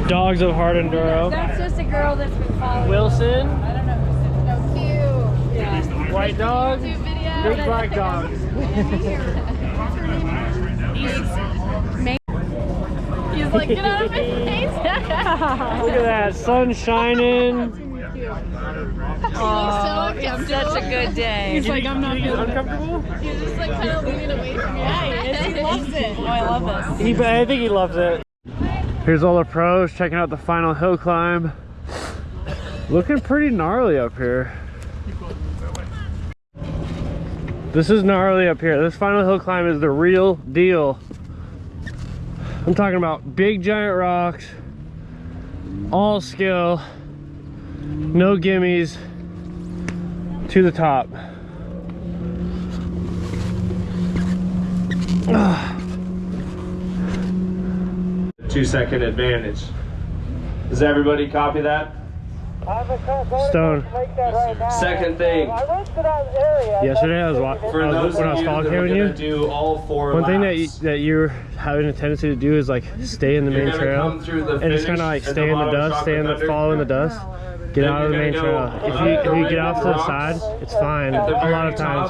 Dogs of hard enduro. That's just a girl that's been following. Wilson. I don't know who's it. Oh, cute. Yeah. White dog. Big black dog. He's like, get out of my face. Look at that, sun shining. Oh, it's such a good day. He's like, I'm not uncomfortable. He's just like kind of leaning away from you. Yeah, he loves it. Oh, I love this. I think he loves it. Here's all the pros checking out the final hill climb. Looking pretty gnarly up here. This is gnarly up here. This final hill climb is the real deal. I'm talking about big giant rocks, all skill, no gimmies, to the top. 2-second advantage. Does everybody copy that? Stone. Second thing. Yesterday I was when I was fog camming you. Do all 4 One thing laps. that you're having a tendency to do is like stay in the main trail and just kind of like stay in the dust, follow in the dust. Get out of the main trail. If you get off to the side, it's fine. A lot of times.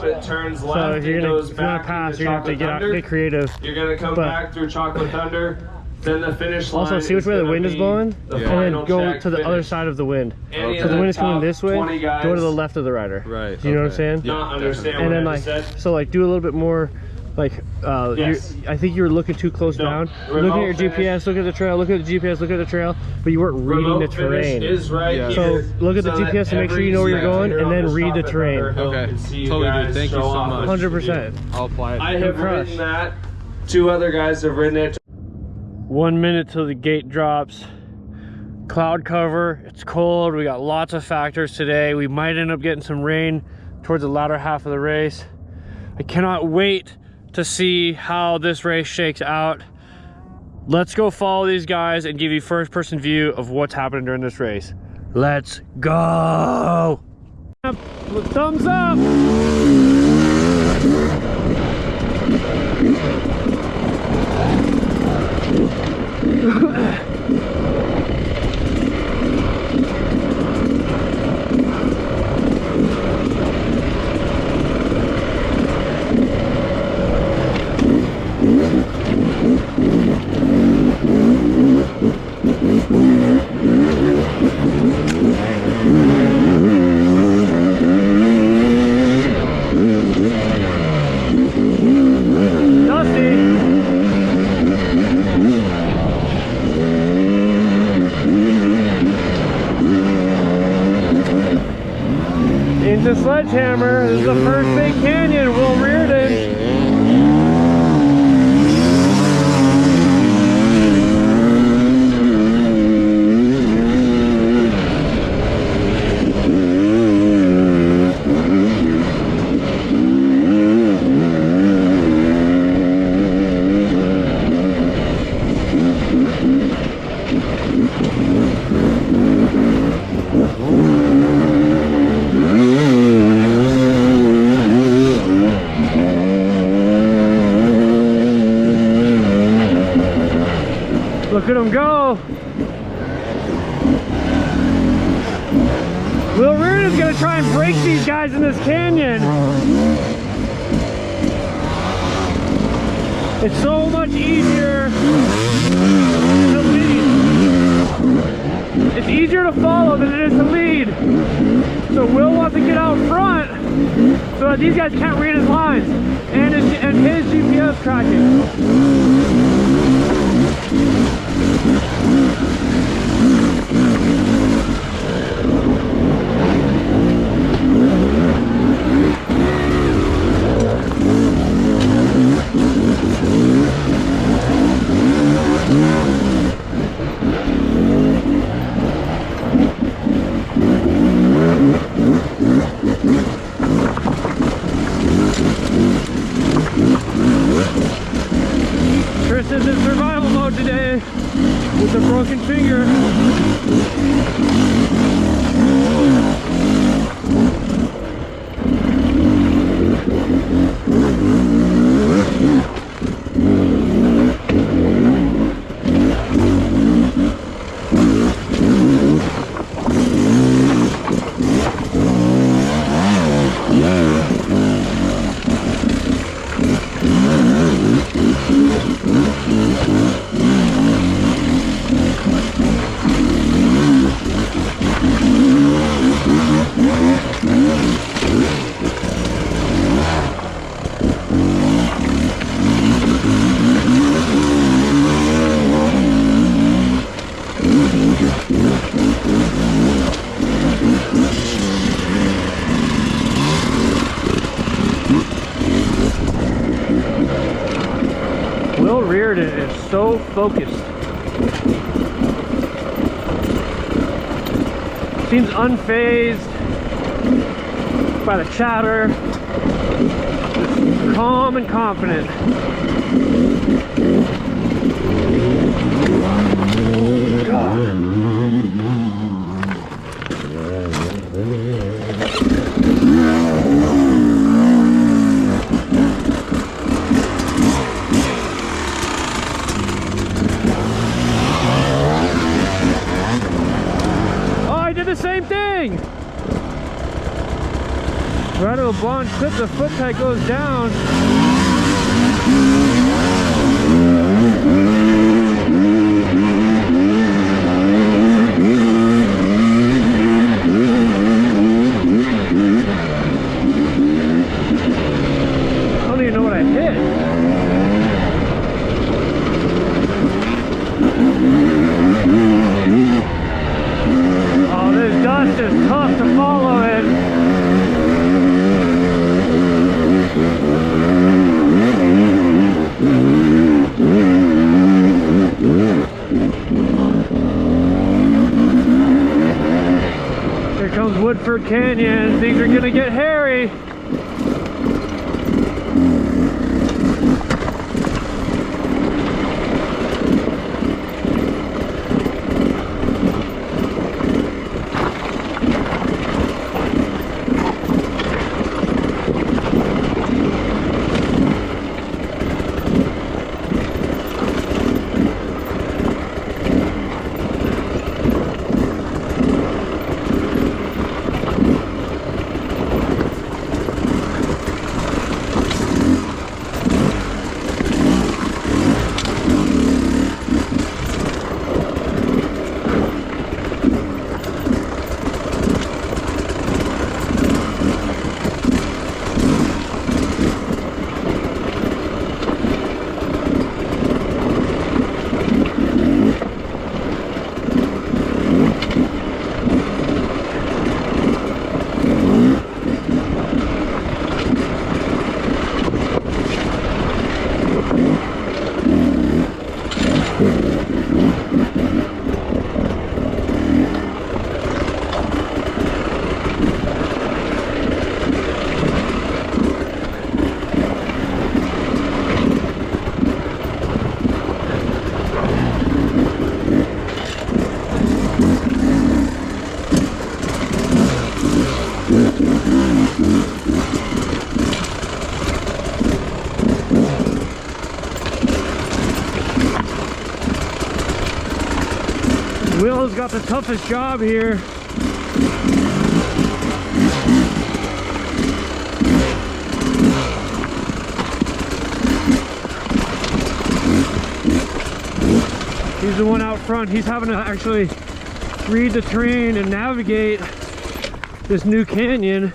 So if you're gonna pass, you're gonna have to get creative. You're gonna come back through Chocolate Thunder. Then the finish line. Also, see which way the wind is blowing, and then go to the other side of the wind. So the wind is coming this way. Go to the left of the rider. Right. Do you know what I'm saying? Not understand. And then like, so like do a little bit more. Like, I think you were looking too close down. Looking at your GPS, look at the trail, look at the GPS, look at the trail, but you weren't reading the terrain. So look at the GPS and make sure you know where you're going, and then read the terrain. Okay, totally good. Thank you so much. 100%. I'll apply it. I have ridden that. 2 other guys have ridden it. 1 minute till the gate drops. Cloud cover, it's cold, we got lots of factors today. We might end up getting some rain towards the latter half of the race. I cannot wait to see how this race shakes out. Let's go follow these guys and give you first person view of what's happening during this race. Let's go! Thumbs up! Into Sledgehammer. This is the first big canyon. Will Reardon. Look at him go. Will Reardon's gonna try and break these guys in this canyon. It's so much easier to lead. It's easier to follow than it is to lead. So Will wants to get out front so that these guys can't read his lines and his GPS tracking. Chris is in survival mode today with a broken finger. Will Reardon is so focused. Seems unfazed by the chatter. Just calm and confident. The same thing. Right of a blonde clip, the foot peg goes down. I don't even know what I hit. Oh, this dust is tough to follow it. Here comes Woodford Canyon. Things are gonna get hairy. Will's got the toughest job here. He's the one out front. He's having to actually read the terrain and navigate this new canyon.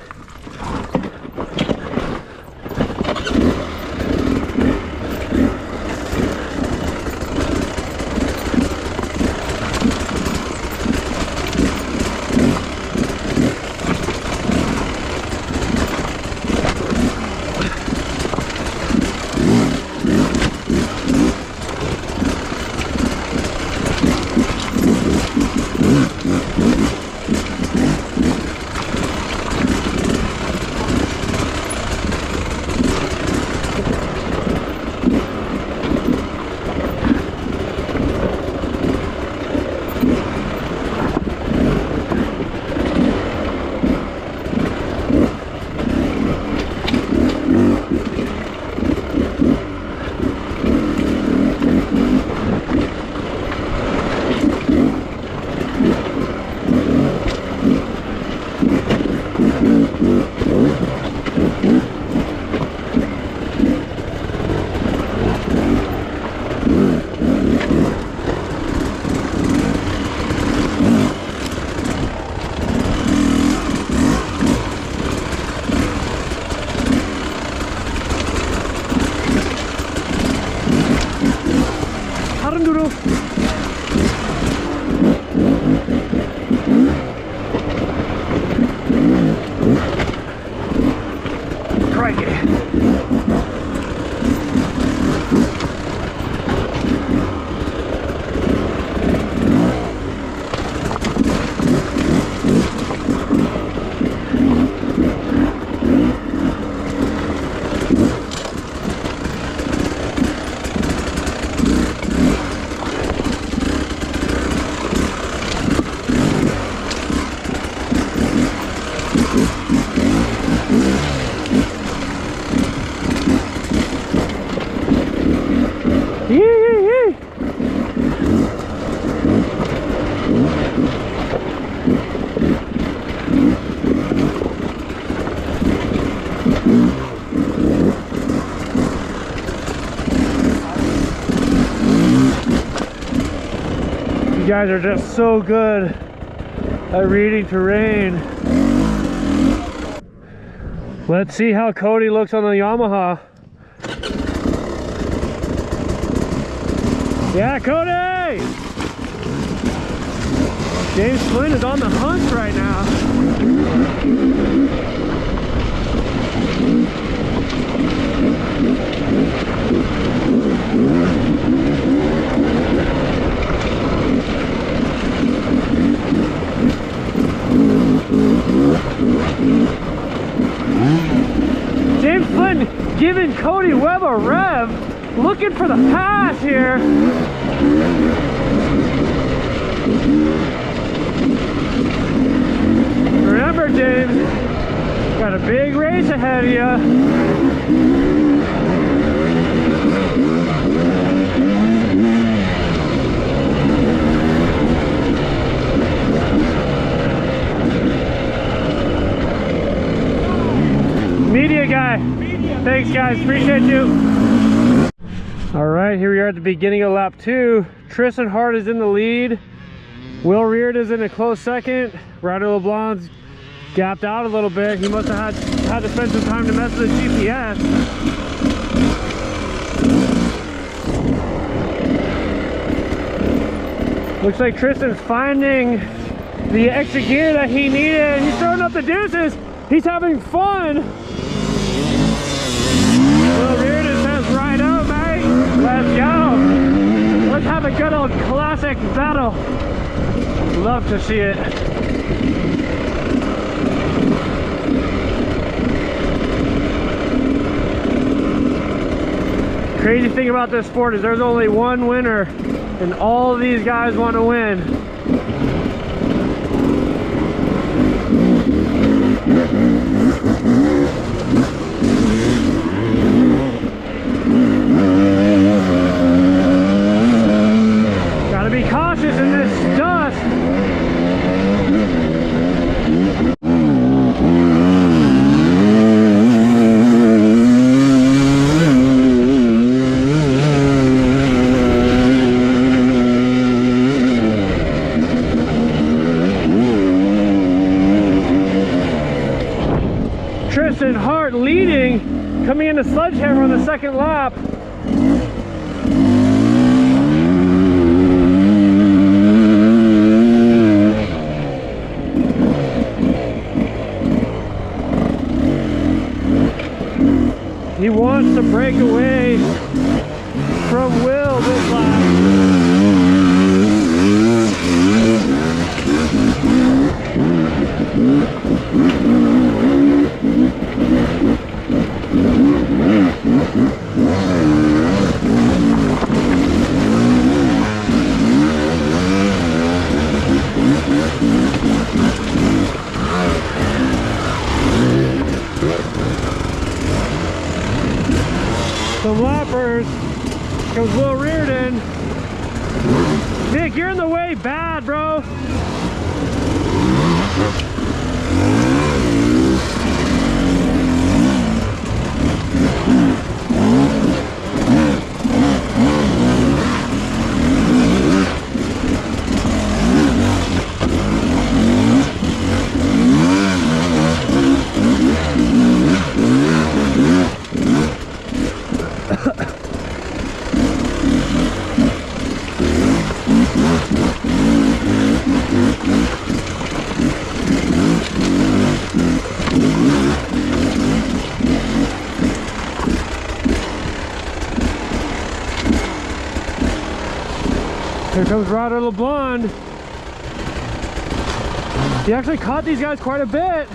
These guys are just so good at reading terrain. Let's see how Cody looks on the Yamaha. Yeah, Cody! James Flynn is on the hunt right now. James Flynn giving Cody Webb a rev, looking for the pass here. Remember, James, got a big race ahead of you. Media guy. Thanks, guys. Appreciate you. All right, here we are at the beginning of lap 2. Tristan Hart is in the lead. Will Reard is in a close second. Ryder LeBlanc's gapped out a little bit. He must have had to spend some time to mess with the GPS. Looks like Tristan's finding the extra gear that he needed. He's throwing up the deuces. He's having fun. Will Reardon says, right out, mate. Let's go. Let's have a good old classic battle. Love to see it. Crazy thing about this sport is there's only one winner, and all these guys want to win. Gotta be cautious in this dust. Tristan Hart leading, coming into Sledgehammer on the second lap. He wants to break away from Will this lap. Some lappers. Comes Will Reardon. Nick, you're in the way bad, bro. Here comes Ryder LeBlanc. He actually caught these guys quite a bit.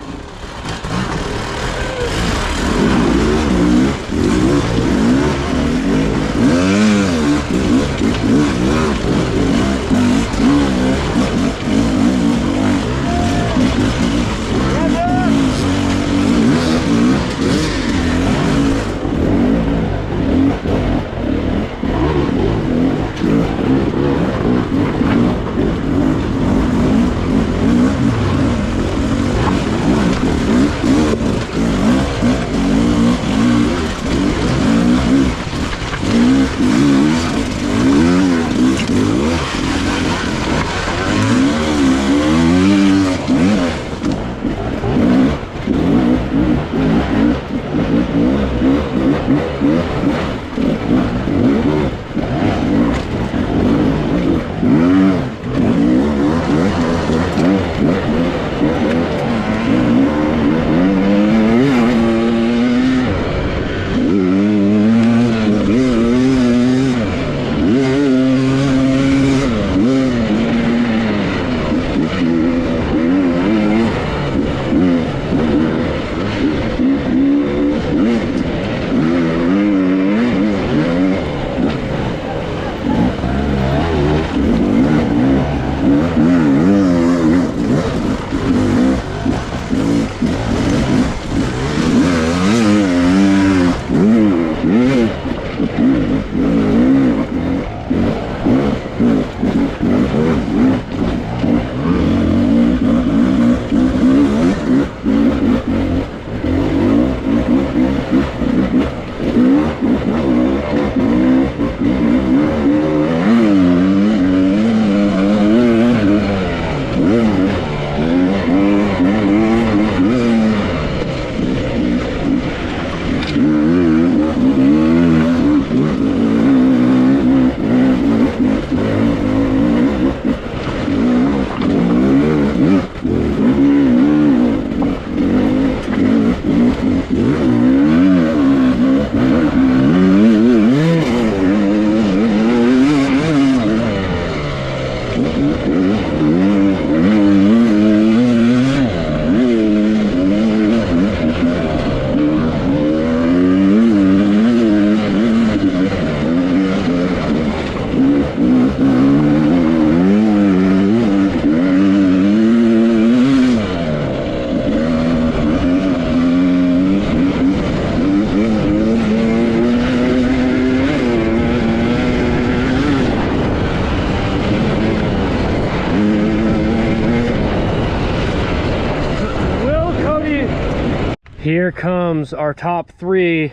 Here comes our top 3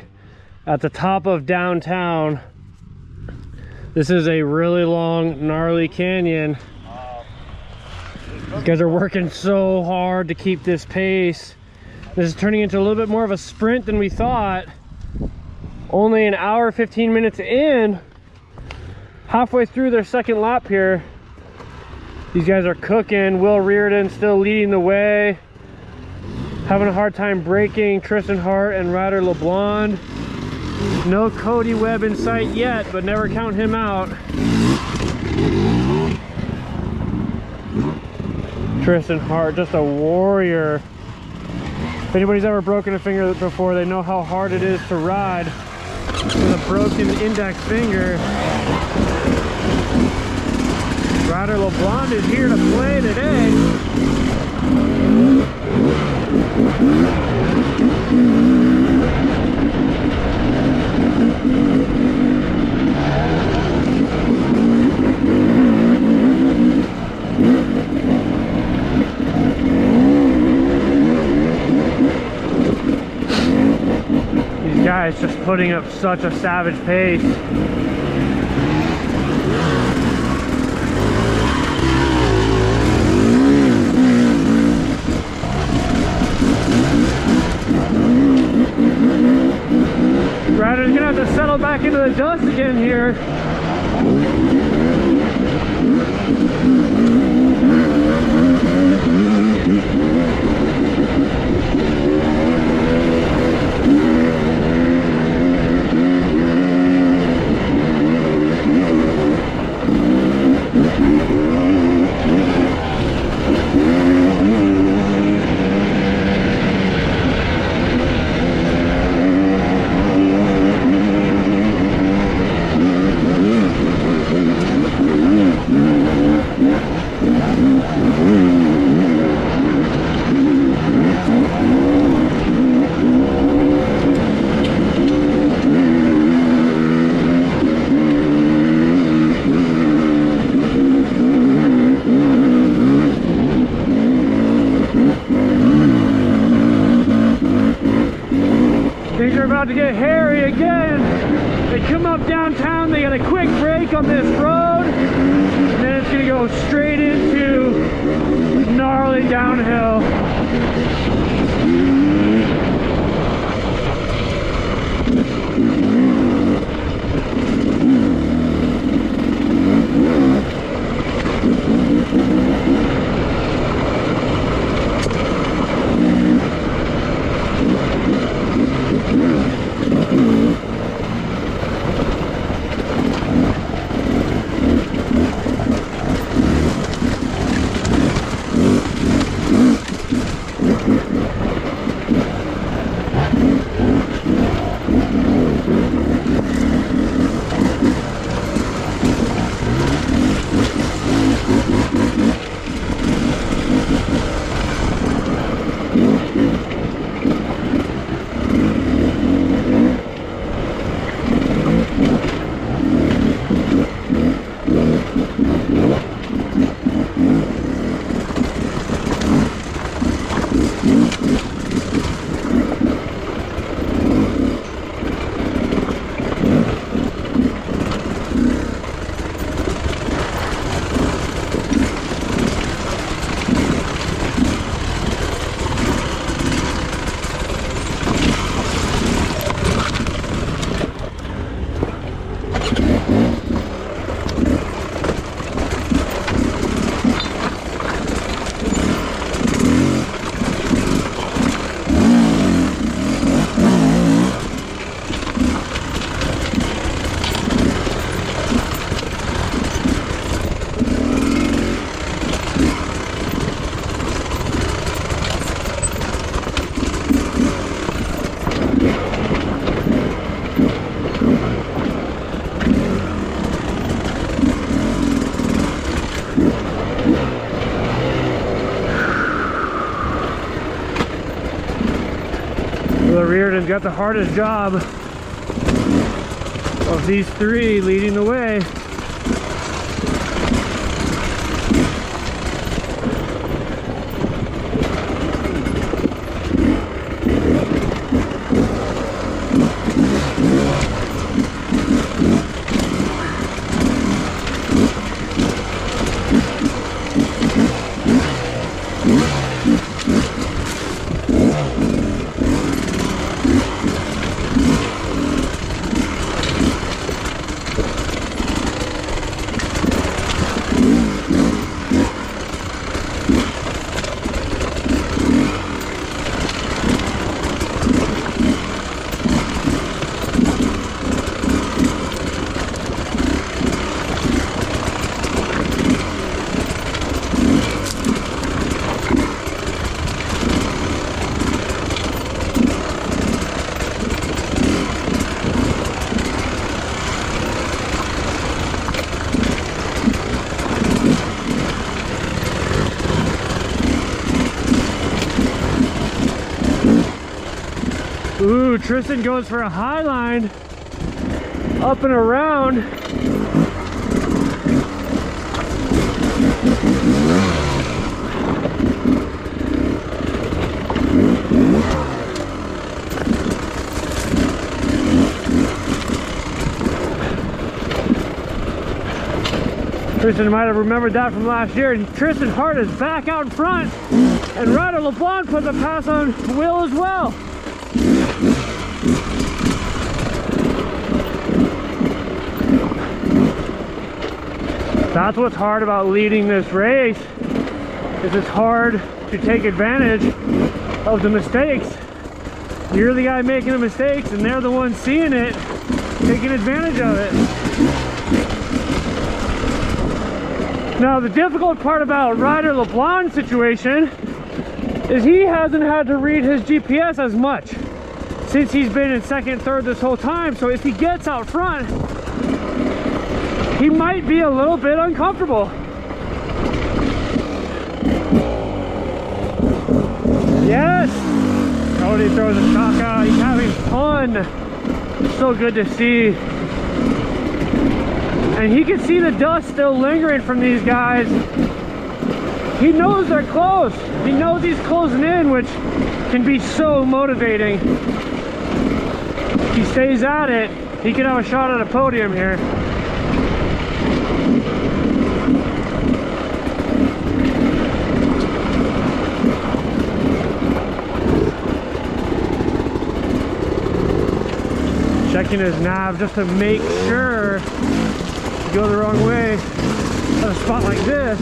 at the top of downtown. This is a really long, gnarly canyon. These guys are working so hard to keep this pace. This is turning into a little bit more of a sprint than we thought. Only an hour, 15 minutes in, halfway through their second lap here. These guys are cooking. Will Reardon still leading the way. Having a hard time braking. Tristan Hart and Ryder LeBlond. No Cody Webb in sight yet, but never count him out. Tristan Hart, just a warrior. If anybody's ever broken a finger before, they know how hard it is to ride with a broken index finger. Ryder LeBlond is here to play today. These guys just putting up such a savage pace. Ryder's gonna have to settle back into the dust again here. Things are about to get hairy again. They come up downtown, they got a quick break on this road, and then it's gonna go straight into gnarly downhill. Tyler Reardon's got the hardest job of these three leading the way. Ooh, Tristan goes for a high line, up and around. Tristan might have remembered that from last year. Tristan Hart is back out in front, and Ryder LeBlanc put the pass on Will as well. That's what's hard about leading this race, is it's hard to take advantage of the mistakes. You're the guy making the mistakes and they're the ones seeing it, taking advantage of it. Now the difficult part about Ryder LeBlanc's situation is he hasn't had to read his GPS as much since he's been in second, third this whole time. So if he gets out front, he might be a little bit uncomfortable. Yes! Cody throws a shock out. He's having fun. So good to see. And he can see the dust still lingering from these guys. He knows they're close. He knows he's closing in, which can be so motivating. If he stays at it, he could have a shot at a podium here. Checking his nav just to make sure. If you go the wrong way at a spot like this,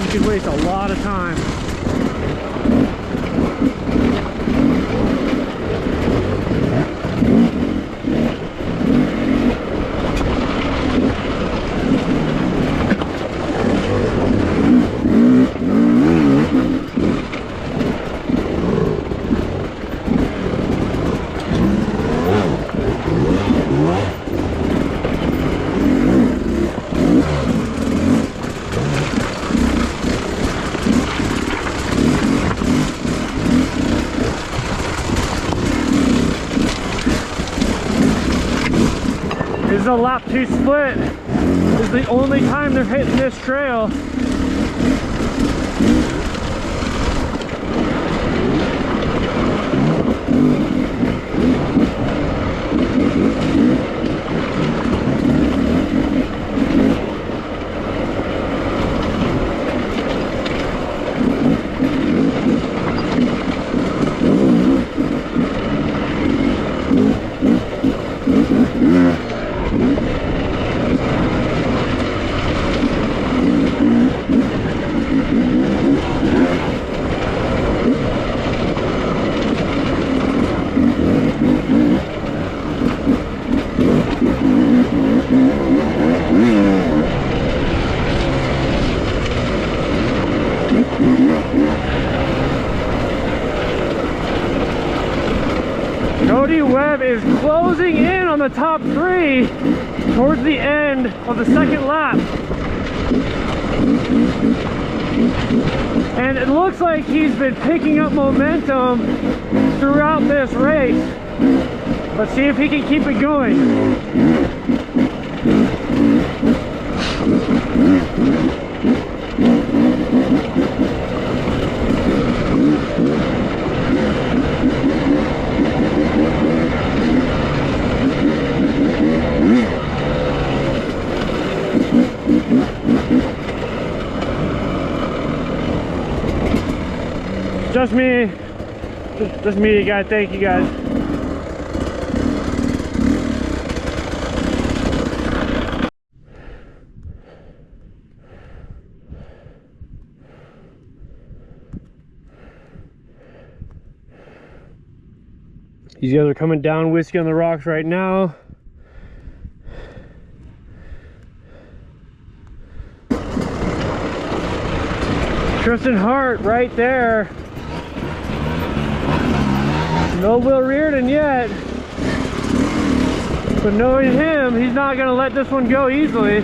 you could waste a lot of time. This is a lap 2 split. This is the only time they're hitting this trail. Cody Webb is closing in on the top 3 towards the end of the second lap. And it looks like he's been picking up momentum throughout this race. Let's see if he can keep it going. Just me, you guys. Thank you guys. These guys are coming down Whiskey on the Rocks right now. Tristan Hart right there. No Will Reardon yet, but knowing him, he's not going to let this one go easily.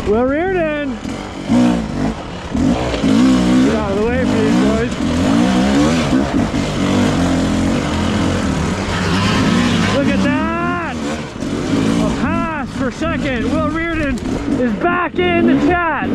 Will Reardon! Get out of the way for these boys. Look at that! A pass for second. Will Reardon is back in the chat.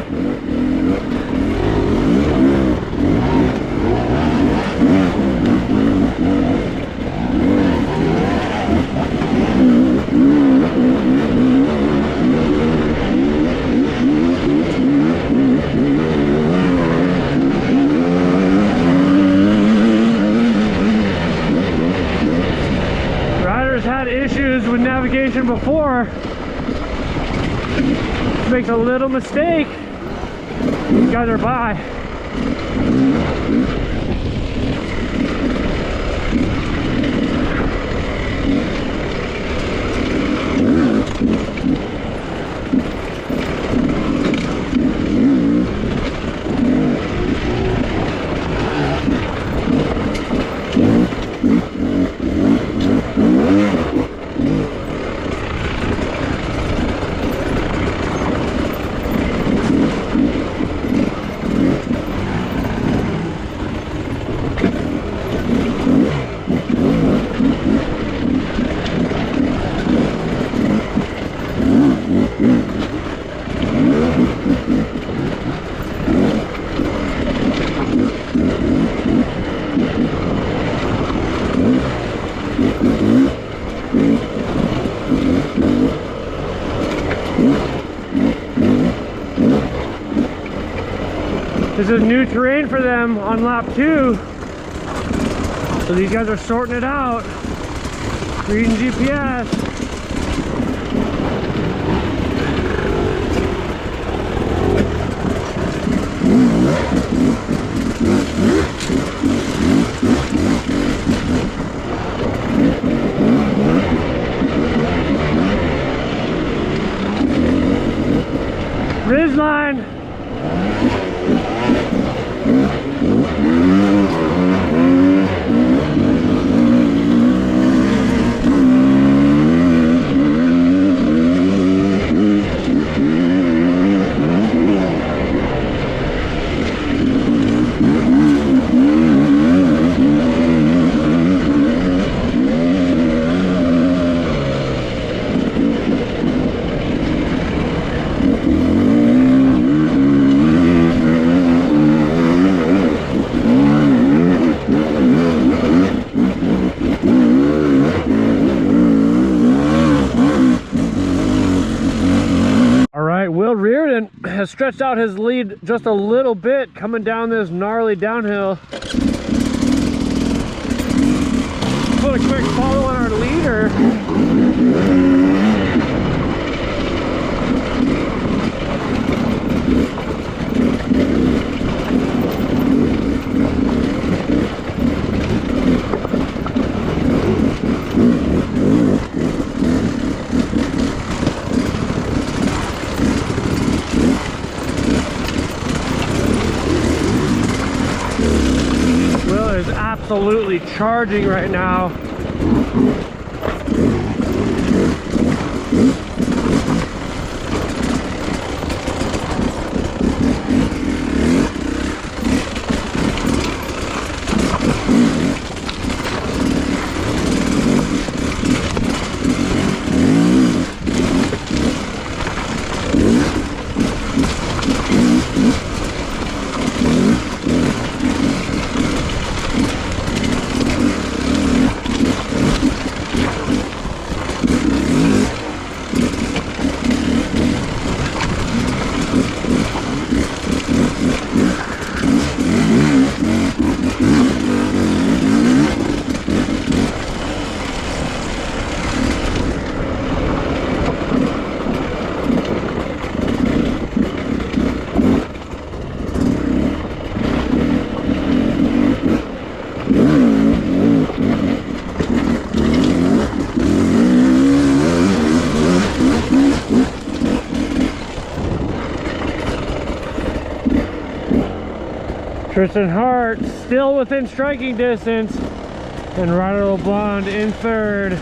Had issues with navigation before. Makes a little mistake. These guys are by. This is new terrain for them on lap 2. So these guys are sorting it out. Reading GPS. Ridgeline. has stretched out his lead just a little bit coming down this gnarly downhill. Put a quick follow on our leader. Absolutely charging right now. Tristan Hart still within striking distance, and Ryder LeBlond in third,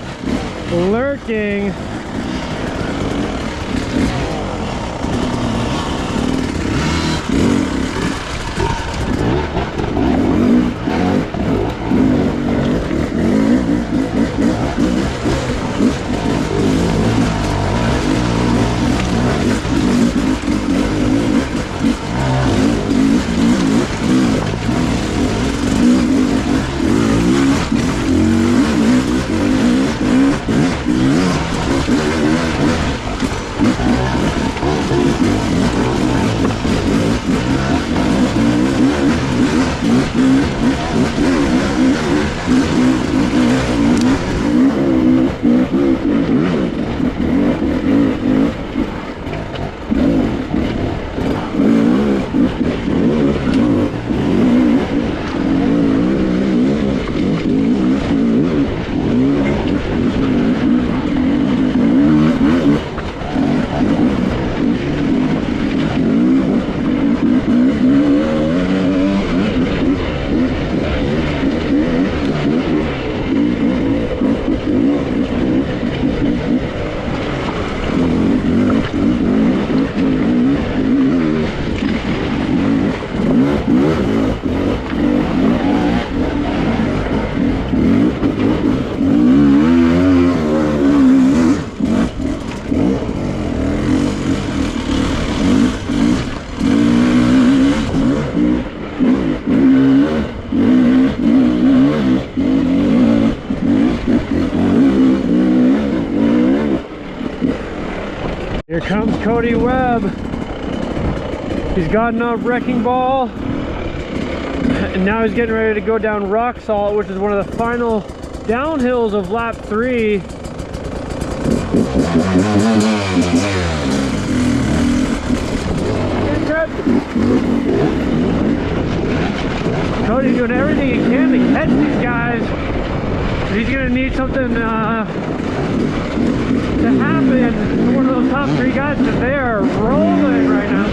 lurking. Here comes Cody Webb. He's gotten up wrecking ball, and now he's getting ready to go down Rock Salt, which is one of the final downhills of lap 3. Cody's doing everything he can to catch these guys. He's gonna need something to happen for one of those top 3 guys, because they are rolling right now.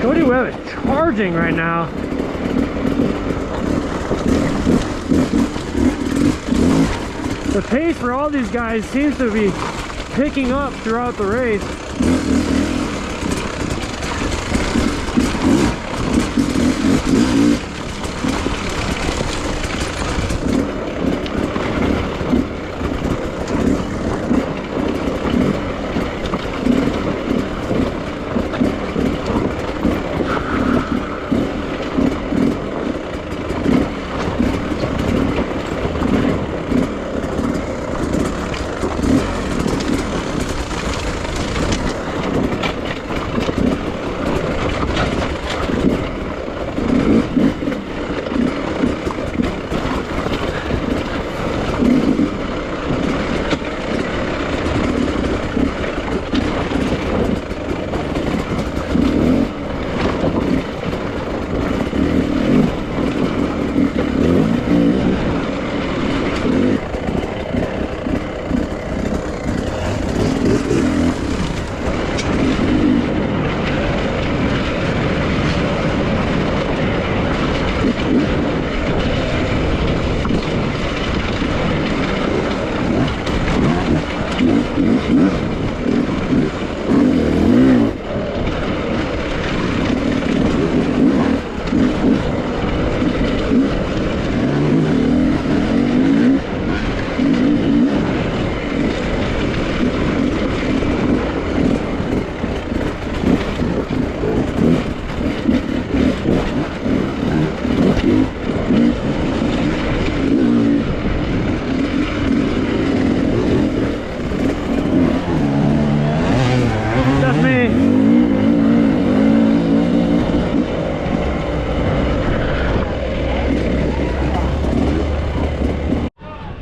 Cody Webb is charging right now. The pace for all these guys seems to be picking up throughout the race.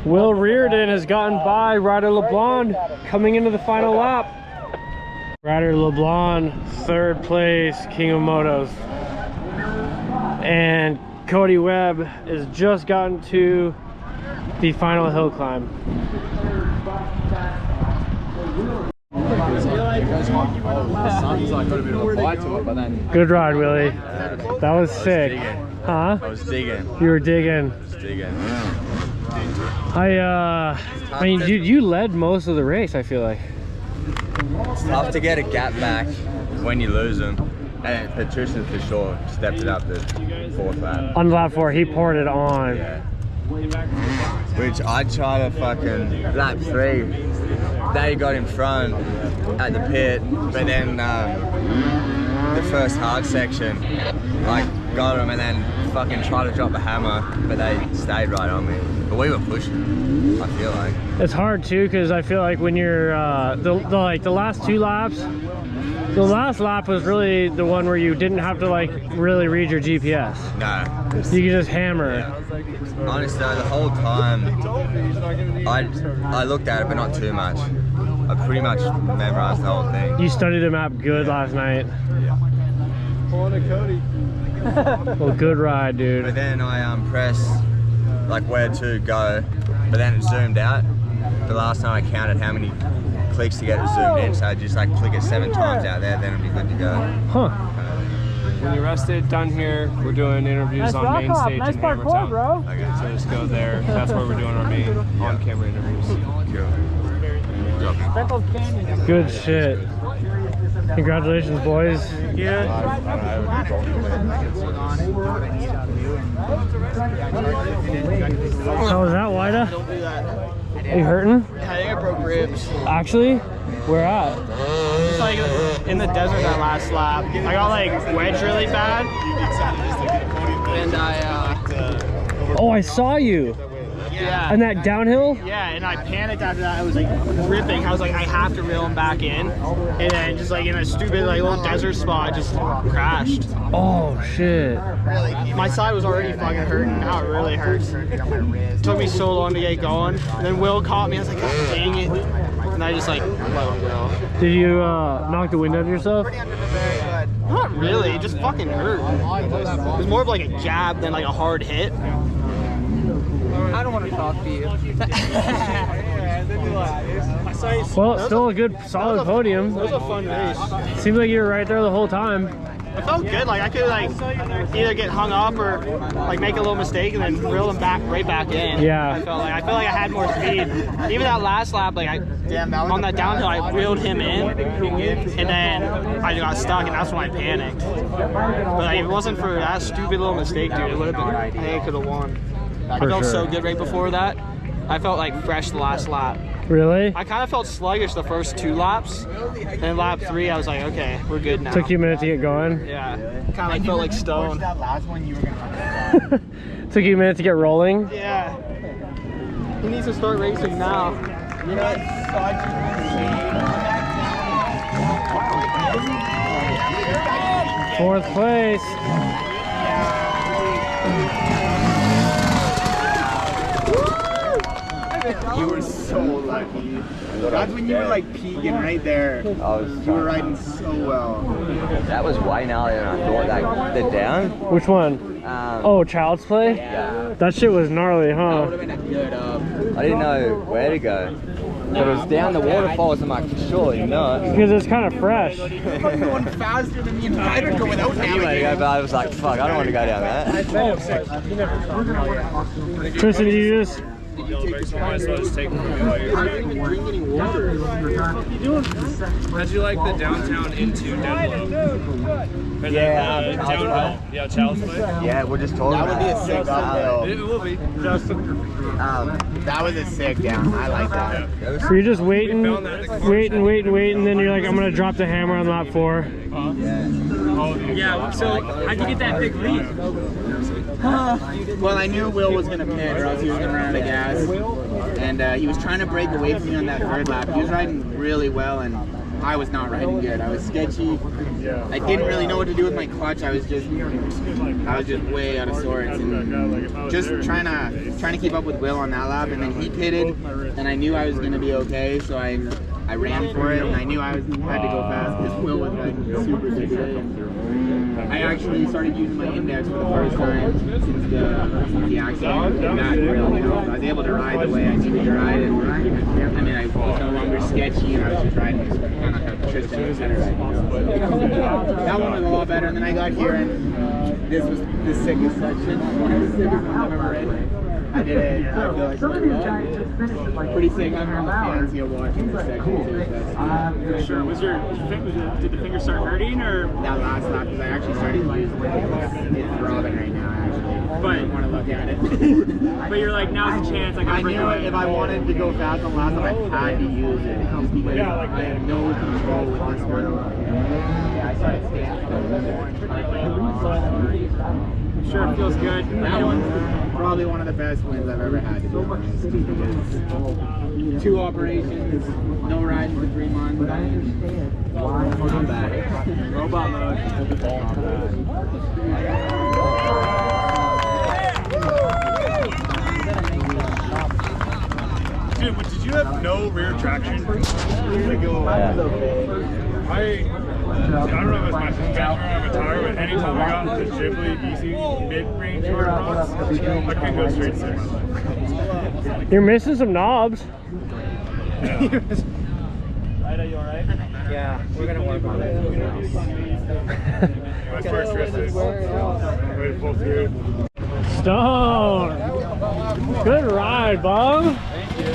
Will Reardon has gotten by Ryder LeBlanc coming into the final lap. Ryder LeBlanc, third place, King of Motos. And Cody Webb has just gotten to the final hill climb. Good ride, Willie. That was sick. Huh? I was digging. You were digging. I was digging. I mean, you led most of the race, I feel like. It's tough to get a gap back when you lose them. And Patricia for sure stepped it up the fourth lap. On lap 4, he poured it on. Yeah. Which I tried to fucking lap 3. They got in front at the pit, but then the first hard section, I got them and then fucking tried to drop the hammer, but they stayed right on me. But we were pushing, I feel like. It's hard too, because I feel like when you're the last 2 laps, the last lap was really the one where you didn't have to like really read your GPS. No. You could just hammer. Yeah. Honestly, the whole time I looked at it, but not too much. I pretty much memorized the whole thing. You studied the map good last night. Yeah. Well, good ride, dude. But then I pressed like where to go, but then it zoomed out. The last time I counted how many clicks to get it zoomed in, so I just like click it 7 times out there, then it'll be good to go. Huh. When you're rested, done here, we're doing interviews on main stage in Hammertown. bro. Okay. So just go there. That's where we're doing our main on-camera interviews. Good shit. Congratulations, boys. Yeah. How was that, Wida? Are you hurting? I think I broke ribs. Actually? Where at? Just like in the desert that last lap. I got like wedged really bad. And Oh, I saw you. yeah. And that downhill? Yeah, and I panicked after that. I was like ripping. I was like, I have to reel him back in. And then just like in a stupid like little desert spot, I just crashed. Oh, shit. My side was already fucking hurting. Now it really hurts. It took me so long to get going. And then Will caught me. I was like, oh, dang it. And I just like let him go. Did you knock the wind out of yourself? Not really. It just fucking hurt. It was more of like a jab than like a hard hit. I don't want to talk to you. Well, still a good, solid podium. It was a fun race. Seems like you were right there the whole time. It felt good. Like I could like either get hung up or like make a little mistake and then reel them back right back in. Yeah. I feel like I had more speed. Even that last lap, like on that downhill, I reeled him in, and then I got stuck, and that's when I panicked. But like, if it wasn't for that stupid little mistake, dude, it would have been. I think I could have won. I felt so good right before that. I felt like fresh the last lap. Really? I kind of felt sluggish the first 2 laps. Then lap 3, I was like, okay, we're good now. Took you a minute to get going? Yeah. Kind of like felt like stone. That last one you were gonna Took you a minute to get rolling? Yeah. He needs to start racing now. You know, Fourth place. You were so lucky. That's when you were like peaking right there. You were riding so well. that was way gnarlier than I thought. The down. Which one? Oh, Child's Play? Yeah. That shit was gnarly, huh? Been a good I didn't know where to go. But it was down the waterfalls. I'm like, surely not. Because it's kind of fresh. I'm going faster than me and Ryder go without Anyway, but I was like, fuck, I don't want to go down that. Tristan, did you just... How'd you like the downtown into Deadlow? Yeah, downhill. Yeah, Child's Play. Yeah, we're just talking. That would be a sick uphill. It will be. That was a sick down. I like that. So you're just waiting, and then you're like, I'm going to drop the hammer on lap 4. Yeah, so how'd you get that big lead? Well, I knew Will was gonna pit, or else he was gonna run out of gas. And he was trying to break away from me on that 3rd lap. He was riding really well, and I was not riding good. I was sketchy. I didn't really know what to do with my clutch. I was just way out of sorts, and just trying to keep up with Will on that lap. And then he pitted, and I knew I was gonna be okay, so I ran for it, and I knew I had to go fast because Will was riding super today. I actually started using my index for the first time since the accident, and that really helped. I was able to ride the way I needed to ride, and I mean, I was no longer sketchy, and I was just riding kind of like Tristan center right now. That one was a lot better, and then I got here, and this was the sickest section, one of the sickest ones I've ever ridden. I did it, I feel like pretty sick. I'm on the fans here watching this section too. Sure. Did the finger start hurting, or? That last lap, because I actually started using it. It's throbbing right now, actually. But I didn't want to look at it. But you're like, now's the chance. I knew if I wanted to go fast on last lap, I had to use it. Just because I have no control with this one. Yeah, I started standing. Sure, it feels good. That one's probably one of the best wins I've ever had, to be honest. Because 2 operations, no riding for 3 months. Not bad. Robot mode. Dude, but did you have no rear traction? I don't know if it's my suspension or my tire, but anytime I got into Ghibli easy mid-range hard runs, I couldn't go straight 6. You're missing some knobs. Yeah. Ida, you alright? Yeah, we're going to work on it. My first wrist is way to pull through. Stone. Good ride, Bob. Thank you.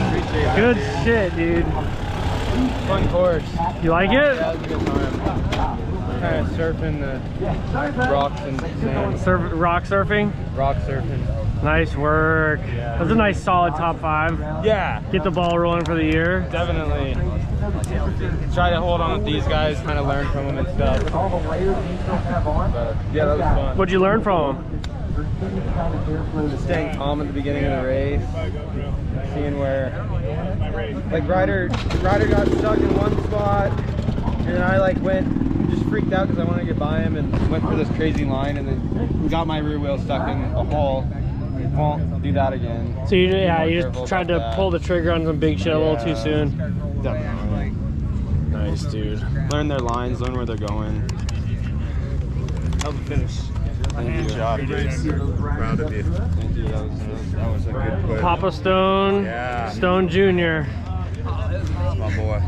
Appreciate it. Good shit, dude. Fun course. You like it? Yeah, it was a good time. Kind of surfing the rocks and sand. Rock surfing? Rock surfing. Nice work. Yeah. That's a nice solid top 5. Yeah. Get the ball rolling for the year. Definitely. Try to hold on with these guys, kind of learn from them and stuff. But, yeah, that was fun. What'd you learn from them? Just staying calm at the beginning of the race. Seeing where, like Ryder got stuck in one spot, and I like just freaked out because I wanted to get by him and went for this crazy line, and then got my rear wheel stuck in a hole. Won't do that again. So you just tried to pull the trigger on some big shit a little too soon. Definitely. Nice, dude. Learn their lines, learn where they're going. How's the finish? Thank you. Good job, Grace. Proud of you. Thank you. That was a good push. Papa Stone, Yeah. Stone Jr. That's my boy.